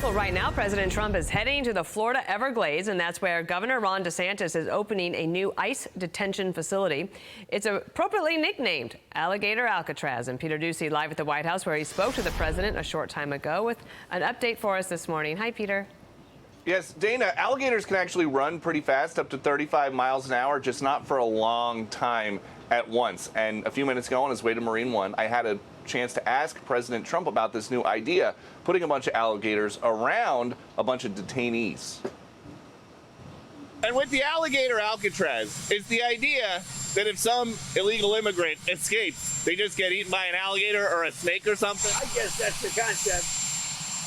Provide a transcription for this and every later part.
Well, right now, President Trump is heading to the Florida Everglades, and that's where Governor Ron DeSantis is opening a new ICE detention facility. It's appropriately nicknamed Alligator Alcatraz. And Peter Doocy live at the White House, where he spoke to the president a short time ago with an update for us this morning. Hi, Peter. Yes, Dana, alligators can actually run pretty fast, up to 35 miles an hour, just not for a long time at once. And a few minutes ago on his way to Marine One, I had a chance to ask President Trump about this new idea, putting a bunch of alligators around a bunch of detainees. And with the Alligator Alcatraz, it's the idea that if some illegal immigrant escapes, they just get eaten by an alligator or a snake or something? I guess that's the concept.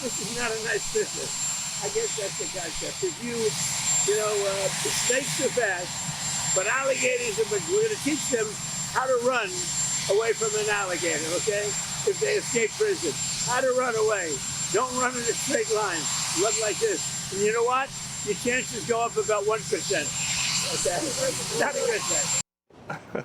This is not a nice business. I guess that's the concept. If the snakes are fast, but alligators we're going to teach them how to run away from an alligator, okay? If they escape prison, how to run away. Don't run in a straight line. Look like this. And you know what? Your chances go up about 1%. Okay? Not a good thing.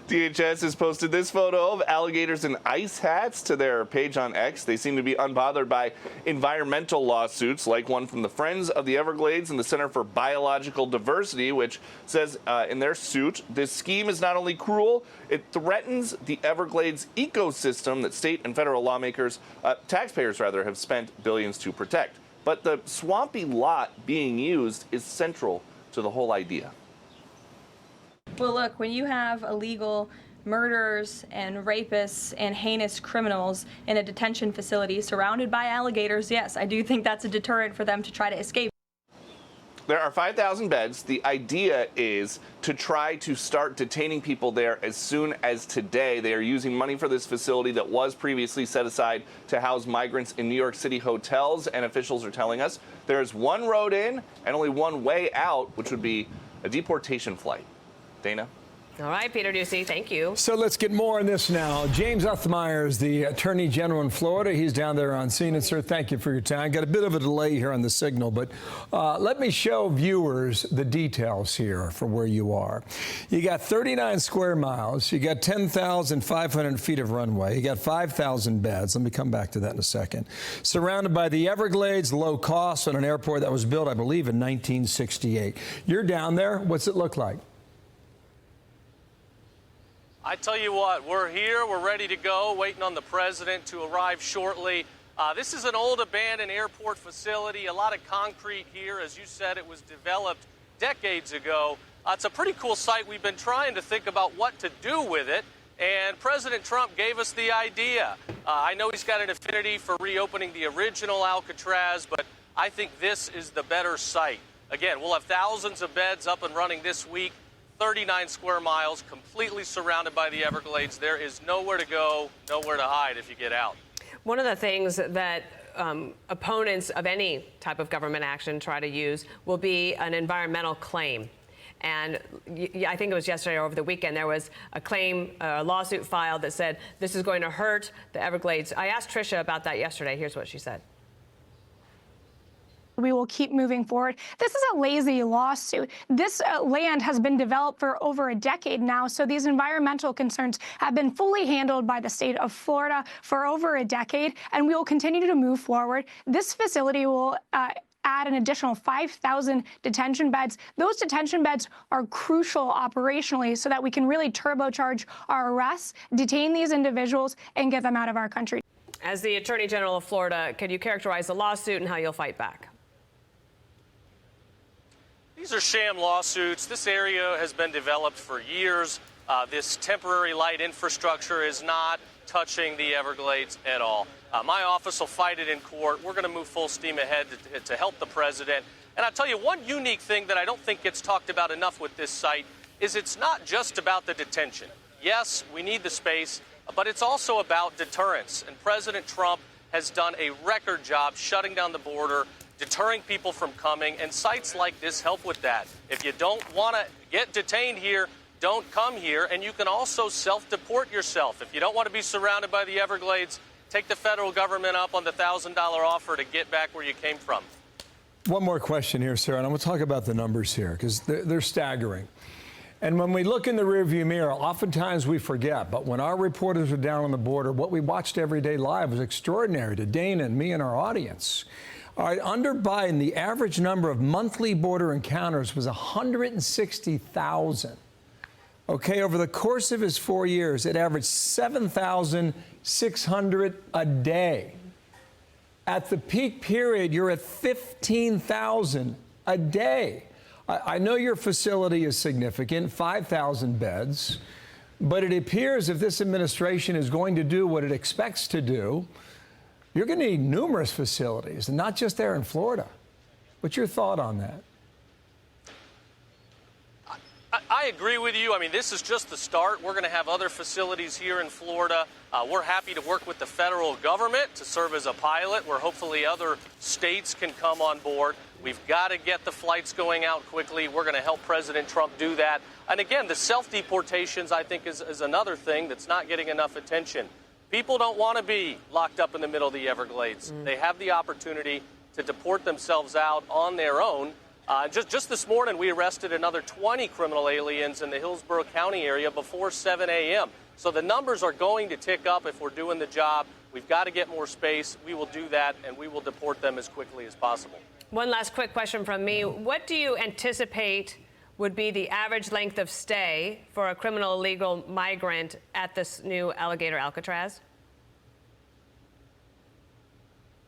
DHS has posted this photo of alligators in ice hats to their page on X. They seem to be unbothered by environmental lawsuits, like one from the Friends of the Everglades and the Center for Biological Diversity, which says in their suit, this scheme is not only cruel, it threatens the Everglades ecosystem that state and federal lawmakers, taxpayers rather, have spent billions to protect. But the swampy lot being used is central to the whole idea. Well, look, when you have illegal murderers and rapists and heinous criminals in a detention facility surrounded by alligators, yes, I do think that's a deterrent for them to try to escape. There are 5,000 beds. The idea is to try to start detaining people there as soon as today. They are using money for this facility that was previously set aside to house migrants in New York City hotels, and officials are telling us there is one road in and only one way out, which would be a deportation flight. Dana? All right, Peter Doocy, thank you. So let's get more on this now. James Uthmeier is the Attorney General in Florida. He's down there on scene. And, sir, thank you for your time. Got a bit of a delay here on the signal, but let me show viewers the details here for where you are. You got 39 square miles. You got 10,500 feet of runway. You got 5,000 beds. Let me come back to that in a second. Surrounded by the Everglades, low cost, on an airport that was built, I believe, in 1968. You're down there. What's it look like? I tell you what, we're here, we're ready to go, waiting on the president to arrive shortly. This is an old abandoned airport facility, a lot of concrete here. As you said, it was developed decades ago. It's a pretty cool site. We've been trying to think about what to do with it, and President Trump gave us the idea. I know he's got an affinity for reopening the original Alcatraz, but I think this is the better site. Again, we'll have thousands of beds up and running this week. 39 square miles, completely surrounded by the Everglades. There is nowhere to go, nowhere to hide if you get out. One of the things that opponents of any type of government action try to use will be an environmental claim. And I think it was yesterday or over the weekend, there was a claim, a lawsuit filed that said this is going to hurt the Everglades. I asked Tricia about that yesterday. Here's what she said. We will keep moving forward. This is a lazy lawsuit. This land has been developed for over a decade now, so these environmental concerns have been fully handled by the state of Florida for over a decade, and we will continue to move forward. This facility will add an additional 5,000 detention beds. Those detention beds are crucial operationally so that we can really turbocharge our arrests, detain these individuals, and get them out of our country. As the Attorney General of Florida, could you characterize the lawsuit and how you'll fight back? These are sham lawsuits. This area has been developed for years. This temporary light infrastructure is not touching the Everglades at all. My office will fight it in court. We're going to move full steam ahead to help the president. And I'll tell you, one unique thing that I don't think gets talked about enough with this site is it's not just about the detention. Yes, we need the space, but it's also about deterrence. And President Trump has done a record job shutting down the border, deterring people from coming, and sites like this help with that. If you don't want to get detained here, don't come here, and you can also self-deport yourself. If you don't want to be surrounded by the Everglades, take the federal government up on the $1,000 offer to get back where you came from. One more question here, sir, and I'm going to talk about the numbers here because they're staggering. And when we look in the rearview mirror, oftentimes we forget. But when our reporters were down on the border, what we watched every day live was extraordinary to Dana and me and our audience. All right, under Biden, the average number of monthly border encounters was 160,000. Okay, over the course of his 4 years, it averaged 7,600 a day. At the peak period, you're at 15,000 a day. I know your facility is significant, 5,000 beds, but it appears if this administration is going to do what it expects to do, you're going to need numerous facilities, and not just there in Florida. What's your thought on that? I agree with you. I mean, this is just the start. We're going to have other facilities here in Florida. We're happy to work with the federal government to serve as a pilot where hopefully other states can come on board. We've got to get the flights going out quickly. We're going to help President Trump do that. And again, the self-deportations, I think, is another thing that's not getting enough attention. People don't want to be locked up in the middle of the Everglades. They have the opportunity to deport themselves out on their own. Just this morning, we arrested another 20 criminal aliens in the Hillsborough County area before 7 a.m. So the numbers are going to tick up if we're doing the job. We've got to get more space. We will do that, and we will deport them as quickly as possible. One last quick question from me. What do you anticipate would be the average length of stay for a criminal illegal migrant at this new Alligator Alcatraz?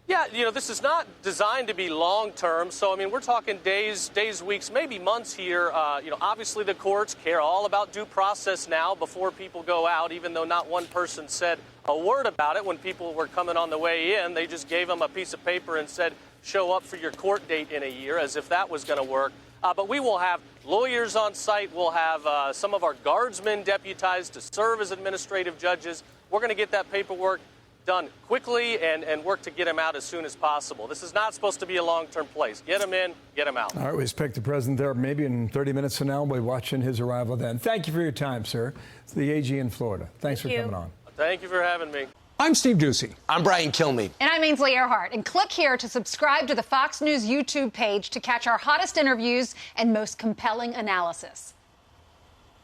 Yeah, you know, this is not designed to be long-term. So, I mean, we're talking days, weeks, maybe months here. You know, obviously the courts care all about due process now before people go out, even though not one person said a word about it when people were coming on the way in. They just gave them a piece of paper and said, show up for your court date in a year, as if that was going to work. But we will have lawyers on site. We'll have some of our guardsmen deputized to serve as administrative judges. We're going to get that paperwork done quickly and work to get them out as soon as possible. This is not supposed to be a long-term place. Get them in, get them out. All right, we expect the president there maybe in 30 minutes from now. We'll be watching his arrival then. Thank you for your time, sir. It's the AG in Florida. Thanks for coming on. Thank you for having me. I'm Steve Doocy. I'm Brian Kilmeade. And I'm Ainsley Earhart. And click here to subscribe to the Fox News YouTube page to catch our hottest interviews and most compelling analysis.